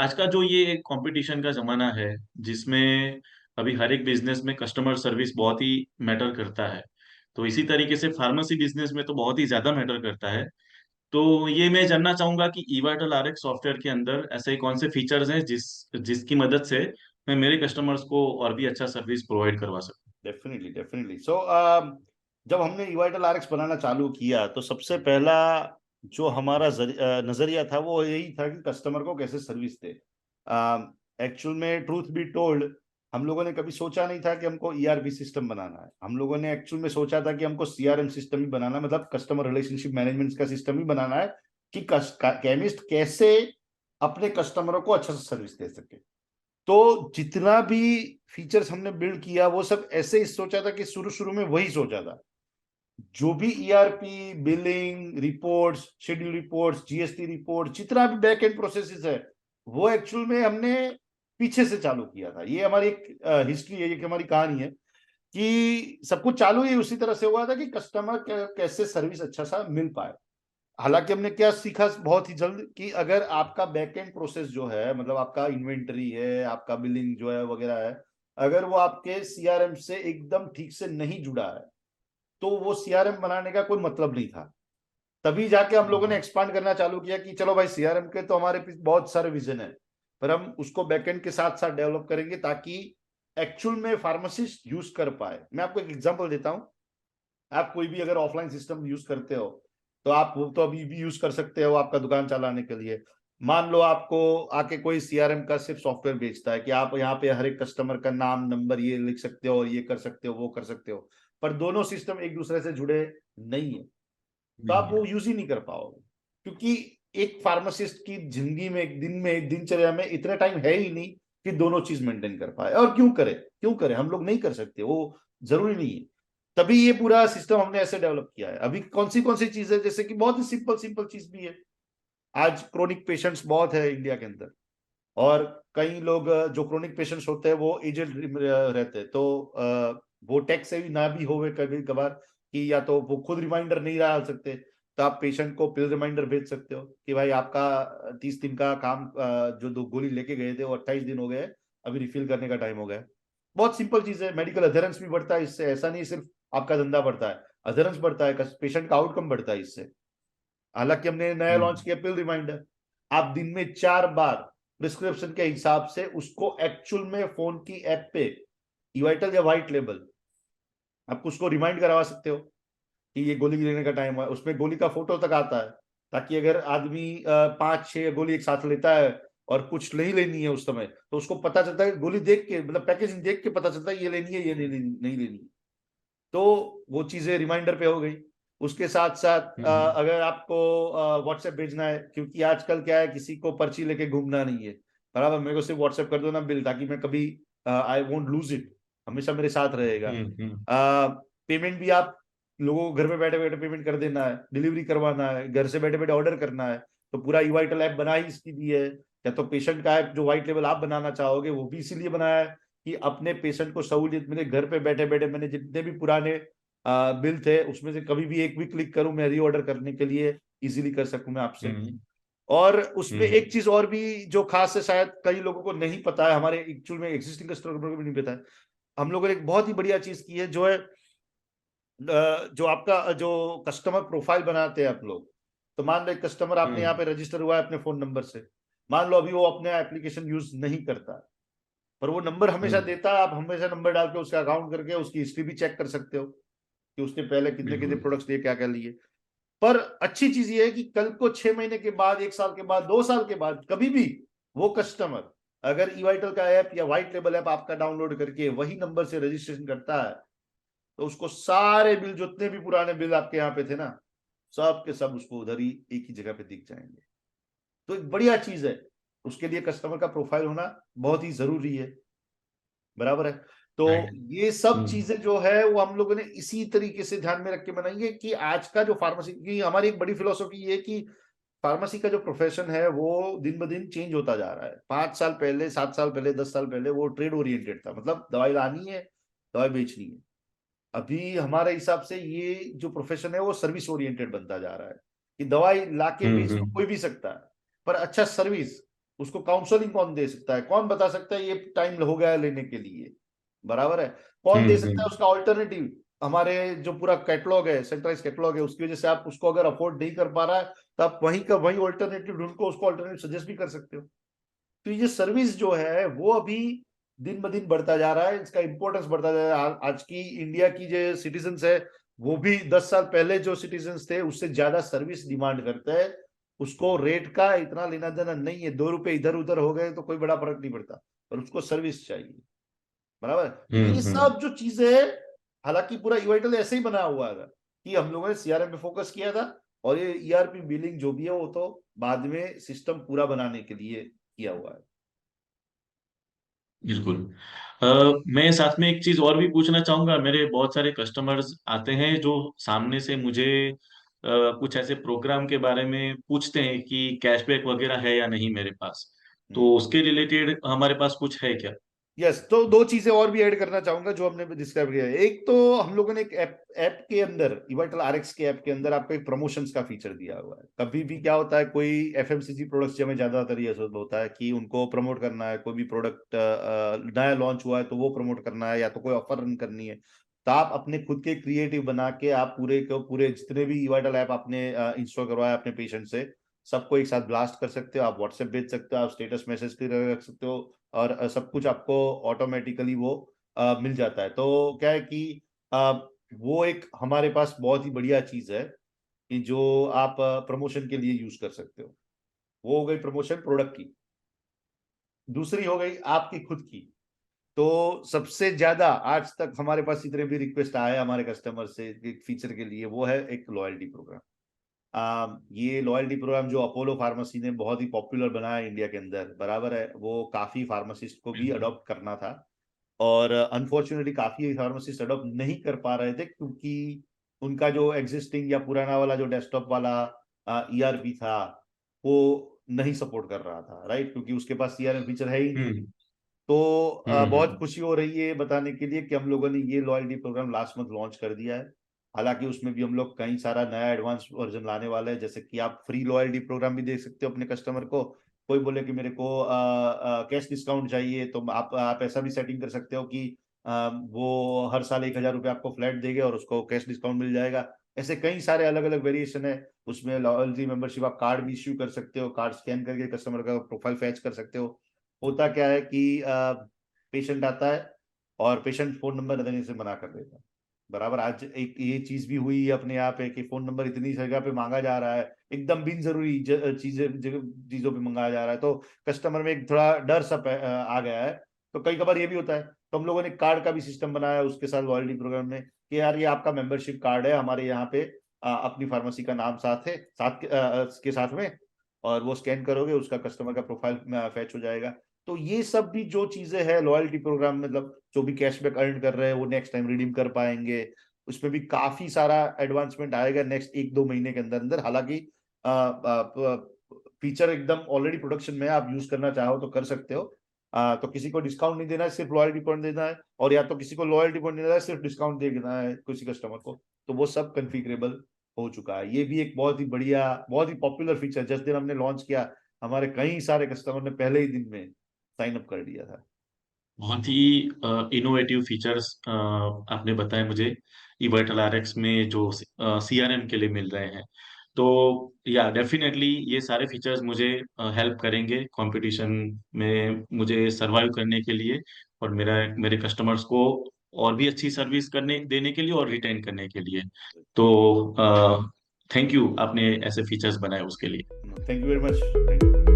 आज का जो ये कंपटीशन का जमाना है, जिसमें अभी हर एक बिजनेस में कस्टमर सर्विस बहुत ही मैटर करता है। तो इसी तरीके से फार्मेसी बिजनेस में तो बहुत ही ज्यादा मैटर करता है। तो ये मैं जानना चाहूंगा कि ईवाइटल आरएक्स सॉफ्टवेयर के अंदर ऐसे कौन से फीचर्स हैं जिसकी मदद से मैं मेरे कस्टमर्स को और भी अच्छा सर्विस प्रोवाइड करवा सकूं। डेफिनेटली डेफिनेटली सो जब हमने ईवाइटल आरएक्स बनाना चालू किया तो सबसे पहला जो हमारा नजरिया था वो यही था कि कस्टमर को कैसे सर्विस दे। एक्चुअल में ट्रूथ बी टोल्ड, हम लोगों ने कभी सोचा नहीं था कि हमको ईआरपी सिस्टम बनाना है। हम लोगों ने एक्चुअल में सोचा था कि हमको सीआरएम सिस्टम ही बनाना है, मतलब कस्टमर रिलेशनशिप मैनेजमेंट का सिस्टम ही बनाना है कि केमिस्ट कैसे अपने कस्टमरों को अच्छा सर्विस दे सके। तो जितना भी फीचर्स हमने बिल्ड किया वो सब ऐसे ही सोचा था कि शुरू शुरू में वही सोचा था। जो भी ERP, billing reports, schedule reports, GST report, जितना भी बैक एंड प्रोसेसेस है वो एक्चुअल में हमने पीछे से चालू किया था। ये हमारी एक हिस्ट्री है, ये हमारी कहानी है कि सब कुछ चालू ही उसी तरह से हुआ था कि कस्टमर कैसे सर्विस अच्छा सा मिल पाए। हालांकि हमने क्या सीखा बहुत ही जल्द कि अगर आपका बैक एंड प्रोसेस जो है, मतलब आपका इन्वेंटरी है, आपका बिलिंग जो है वगैरह है, अगर वो आपके सीआरएम से एकदम ठीक से नहीं जुड़ा है तो वो सीआरएम बनाने का कोई मतलब नहीं था। तभी जाके हम लोगों ने एक्सपांड करना चालू किया कि चलो भाई सीआरएम के तो हमारे पास बहुत सारे विजन है, पर हम उसको बैकएंड के साथ साथ डेवलप करेंगे ताकि एक्चुअल में फार्मासिस्ट यूज कर पाए। मैं आपको एक एग्जांपल देता हूं। आप कोई भी अगर ऑफलाइन सिस्टम यूज करते हो तो आप वो तो अभी भी यूज कर सकते हो आपका दुकान चलाने के लिए। मान लो आपको आके कोई सीआरएम का सिर्फ सॉफ्टवेयर बेचता है कि आप यहाँ पे हर एक कस्टमर का नाम नंबर ये लिख सकते हो और ये कर सकते हो वो कर सकते हो, पर दोनों सिस्टम एक दूसरे से जुड़े नहीं है, तो नहीं आप है। वो यूज ही नहीं कर पाओगे। क्योंकि एक फार्मासिस्ट की जिंदगी में, एक दिन में, एक दिनचर्या में इतना टाइम है ही नहीं कि दोनों चीज मेंटेन कर पाए। और क्यों करे, क्यों करे, हम लोग नहीं कर सकते, वो जरूरी नहीं है। तभी ये पूरा सिस्टम हमने ऐसे डेवलप किया है। अभी कौन सी चीज है, जैसे कि बहुत ही सिंपल सिंपल चीज भी है। आज क्रोनिक पेशेंट्स बहुत है इंडिया के अंदर, और कई लोग जो क्रोनिक पेशेंट्स होते हैं वो एजेड रहते हैं, तो वो टेक से भी ना भी होवे कभी कभार कि या तो वो खुद रिमाइंडर नहीं डाल सकते, तो आप पेशेंट को पिल रिमाइंडर भेज सकते हो कि भाई आपका 30 दिन का काम, जो 2 गोली लेके गए थे वो 28 दिन हो गए, अभी रिफिल करने का टाइम हो गया। बहुत सिंपल चीज है। मेडिकल अधेरेंस भी बढ़ता है इससे, ऐसा नहीं सिर्फ आपका धंधा बढ़ता है, अधेरेंस बढ़ता है, पेशेंट का आउटकम बढ़ता है इससे। हालांकि हमने नया लॉन्च हम्म। किया पिल रिमाइंडर। आप दिन में 4 बार प्रिस्क्रिप्शन के हिसाब से उसको एक्चुअल में फोन की ऐप पे, ईवाइटल या व्हाइट लेबल, आप उसको रिमाइंड करवा सकते हो कि ये गोली लेने का टाइम है। उसमें गोली का फोटो तक आता है, ताकि अगर आदमी 5-6 गोली एक साथ लेता है और कुछ नहीं लेनी है उस समय, तो उसको पता चलता है गोली देख के, मतलब पैकेजिंग देख के पता चलता है ये लेनी है, ये नहीं लेनी है। तो वो चीजें रिमाइंडर पे हो गई। उसके साथ साथ हम्म। अगर आपको व्हाट्सएप भेजना है, क्योंकि आजकल क्या है, किसी को पर्ची लेके घूमना नहीं है, बराबर, मेरे को सिर्फ व्हाट्सएप कर दो ना बिल, ताकि मैं कभी आई वोंट लूज इट, हमेशा मेरे साथ रहेगा। हम्म। पेमेंट भी आप लोगों को घर पे बैठे बैठे पेमेंट कर देना है, डिलीवरी करवाना है, घर से बैठे बैठे ऑर्डर करना है, तो पूरा ईवाइटल ऐप बना ही इसकी भी है। या तो पेशेंट का ऐप जो व्हाइट लेवल आप बनाना चाहोगे वो भी इसीलिए बनाया है कि अपने पेशेंट को सहूलियत मिले। घर पे बैठे बैठे मैंने जितने भी पुराने बिल थे उसमें से कभी भी एक भी क्लिक करूं मैं रीऑर्डर करने के लिए, इजीली कर सकूं मैं आपसे। हम्म। और उसमें हम्म। एक चीज और भी जो खास है, शायद कई लोगों को नहीं पता है, हमारे एक्चुअल में एग्जिस्टिंग कस्टमर को भी नहीं पता है। हम लोगों ने एक बहुत ही बढ़िया चीज की है, जो है जो आपका जो कस्टमर प्रोफाइल बनाते हैं आप लोग। तो मान लो एक कस्टमर आपने यहाँ हम्म। पे रजिस्टर हुआ है अपने फोन नंबर से, मान लो अभी वो अपने एप्लीकेशन यूज नहीं करता है, पर वो नंबर हमेशा हम्म। देता है। आप हमेशा नंबर डाल के उसका अकाउंट करके उसकी हिस्ट्री भी चेक कर सकते हो कि उसने पहले कितने कितने बिल्कुल। प्रोडक्ट्स लिए, क्या क्या लिए। पर अच्छी चीज ये है कि कल को 6 महीने के बाद, 1 साल के बाद, 2 साल के बाद, कभी भी वो कस्टमर अगर ईवाइटल का ऐप या व्हाइट लेबल ऐप आपका डाउनलोड करके वही नंबर से रजिस्ट्रेशन करता है, तो उसको सारे बिल, जितने भी पुराने बिल आपके यहाँ पे थे ना, सब के सब उसको उधर ही एक ही जगह पे दिख जाएंगे। तो एक बढ़िया चीज है। उसके लिए कस्टमर का प्रोफाइल होना बहुत ही जरूरी है, बराबर है। तो राइट। ये सब हम्म। चीजें जो है वो हम लोगों ने इसी तरीके से ध्यान में रख के बनाई है कि आज का जो फार्मेसी की हमारी एक बड़ी फिलोसॉफी ये है कि फार्मेसी का जो प्रोफेशन है वो दिन ब दिन चेंज होता जा रहा है। 5 साल पहले, 7 साल पहले, 10 साल पहले वो ट्रेड ओरिएंटेड था, मतलब दवाई लानी है, दवाई बेचनी है। अभी हमारे हिसाब से ये जो प्रोफेशन है वो सर्विस ओरिएंटेड बनता जा रहा है कि दवाई लाके बेच तो हम्म। कोई भी सकता है, पर अच्छा सर्विस, उसको काउंसलिंग कौन दे सकता है, कौन बता सकता है ये टाइम हो गया है लेने के लिए, बराबर है। कौन दे सकता है हम्म। उसका ऑल्टरनेटिव। हमारे जो पूरा कैटलॉग है, सेंट्रलाइज कैटलॉग है, उसकी वजह से आप उसको अगर अफोर्ड नहीं कर पा रहा है, तो आप वहीं का वहीं ऑल्टरनेटिव ढूंढ को उसको ऑल्टरनेटिव सजेस्ट भी कर सकते हो। तो ये सर्विस जो है वो अभी दिन ब दिन बढ़ता जा रहा है, इसका इंपॉर्टेंस बढ़ता जा रहा है। आज की इंडिया की जो सिटीजन्स है, वो भी 10 साल पहले जो सिटीजन्स थे उससे ज्यादा सर्विस डिमांड करते हैं। उसको रेट का इतना लेना देना नहीं है, 2 रुपए इधर उधर हो गए तो कोई बड़ा फर्क नहीं पड़ता, पर उसको सर्विस चाहिए, बराबर। तो ये हम्म। सब जो चीजें है, हालांकि पूरा ईवाइटल ऐसे ही बना हुआ था कि हम लोगों ने सीआरएम पे फोकस किया था, और ये ईआरपी बिलिंग जो भी है वो तो बाद में सिस्टम पूरा बनाने के लिए किया हुआ है। बिल्कुल। अ, मैं साथ में एक चीज और भी पूछना चाहूंगा। मेरे बहुत सारे कस्टमर्स आते हैं जो सामने से मुझे कुछ ऐसे प्रोग्राम के बारे में पूछते हैं कि कैशबैक वगैरह है या नहीं मेरे पास। तो उसके रिलेटेड हमारे पास कुछ है क्या? यस, तो दो चीजें और भी ऐड करना चाहूंगा जो हमने डिस्क्राइब किया है। एक तो हम लोगों ने एक ऐप के अंदर, इवाइटल आरएक्स के ऐप के अंदर आपको एक प्रमोशंस का फीचर दिया हुआ है। कभी भी क्या होता है, कोई एफएमसीजी प्रोडक्ट्स में ज्यादातर ये होता है कि उनको प्रमोट करना है, कोई भी प्रोडक्ट नया लॉन्च हुआ है तो वो प्रमोट करना है, या तो कोई ऑफर रन करनी है। तो आप अपने खुद के क्रिएटिव बना के आप पूरे के पूरे जितने भी इवाइटल ऐप आपने इंस्टॉल करवाया अपने पेशेंट से, सबको एक साथ ब्लास्ट कर सकते हो। आप व्हाट्सएप भेज सकते हो, आप स्टेटस मैसेज रख सकते हो, और सब कुछ आपको ऑटोमेटिकली वो मिल जाता है। तो क्या है कि अ, वो एक हमारे पास बहुत ही बढ़िया चीज है कि जो आप प्रमोशन के लिए यूज कर सकते हो। वो हो गई प्रमोशन प्रोडक्ट की। दूसरी हो गई आपकी खुद की। तो सबसे ज्यादा आज तक हमारे पास जितने भी रिक्वेस्ट आए हमारे कस्टमर से एक फीचर के लिए, वो है एक लॉयल्टी प्रोग्राम। ये लॉयल्टी प्रोग्राम जो अपोलो फार्मेसी ने बहुत ही पॉपुलर बनाया इंडिया के अंदर, बराबर है, वो काफी फार्मासिस्ट को भी बिल्कुल। अडॉप्ट करना था। और अनफॉर्चुनेटली काफी फार्मासिस्ट अडॉप्ट नहीं कर पा रहे थे, क्योंकि उनका जो एग्जिस्टिंग या पुराना वाला जो डेस्कटॉप वाला ईआरपी था, वो नहीं सपोर्ट कर रहा था, राइट, क्योंकि उसके पास सीआरएम फीचर है ही नहीं। हम्म। तो बहुत हम्म। खुशी हो रही है बताने के लिए कि हम लोगों ने ये loyalty program last month launch कर दिया है। हालांकि उसमें भी हम लोग कई सारा नया एडवांस वर्जन लाने वाले हैं, जैसे कि आप फ्री लॉयल्टी प्रोग्राम भी दे सकते हो अपने कस्टमर को। कोई बोले कि मेरे को कैश डिस्काउंट चाहिए, तो आप ऐसा भी सेटिंग कर सकते हो कि वो हर साल 1,000 रुपये आपको फ्लैट देंगे और उसको कैश डिस्काउंट मिल जाएगा। ऐसे कई सारे अलग अलग वेरिएशन है। उसमें लॉयल्टी मेंबरशिप आप कार्ड भी इश्यू कर सकते हो, कार्ड स्कैन करके कस्टमर का प्रोफाइल फैच कर सकते हो। होता क्या है कि पेशेंट आता है और पेशेंट फोन नंबर देने से मना कर देता है, बराबर। आज एक ये चीज भी हुई है अपने यहाँ पे कि फोन नंबर इतनी जगह पे मांगा जा रहा है, एकदम बिन जरूरी चीजों पे मंगाया जा रहा है, तो कस्टमर में एक थोड़ा डर सा आ गया है। तो कई कबार ये भी होता है, तो हम लोगों ने कार्ड का भी सिस्टम बनाया है उसके साथ लॉयल्टी प्रोग्राम में, कि यार ये आपका मेंबरशिप कार्ड है हमारे यहाँ पे, अपनी फार्मेसी का नाम साथ है, के साथ में, और वो स्कैन करोगे उसका कस्टमर का प्रोफाइल फैच हो जाएगा। तो ये सब भी जो चीजें हैं लॉयल्टी प्रोग्राम में, मतलब जो भी कैशबैक अर्न कर रहे हैं वो नेक्स्ट टाइम रिडीम कर पाएंगे। उसमें भी काफी सारा एडवांसमेंट आएगा नेक्स्ट 1-2 महीने के अंदर अंदर। हालांकि फीचर एकदम ऑलरेडी प्रोडक्शन में है, आप यूज करना चाहो तो कर सकते हो। तो किसी को डिस्काउंट नहीं देना है, सिर्फ लॉयल्टी पॉइंट देना है, और या तो किसी को लॉयल्टी पॉइंट देना है, सिर्फ डिस्काउंट देना है किसी कस्टमर को। तो वो सब कन्फिगरेबल हो चुका है। ये भी एक बहुत ही बढ़िया, बहुत ही पॉपुलर फीचर, जिस दिन हमने लॉन्च किया हमारे कई सारे कस्टमर ने पहले ही दिन में साइन अप कर दिया था। बहुत ही इनोवेटिव फीचर्स आपने बताए मुझे ईवर्टल आरएक्स में जो सीआरएम के लिए मिल रहे हैं। तो या डेफिनेटली ये सारे फीचर्स मुझे हेल्प करेंगे कंपटीशन में मुझे सरवाइव करने के लिए, और मेरे कस्टमर्स को और भी अच्छी सर्विस करने देने के लिए और रिटेन करने के लिए। तो थैंक यू, आपने ऐसे फीचर्स बनाए उसके लिए। Thank you very much, thank you.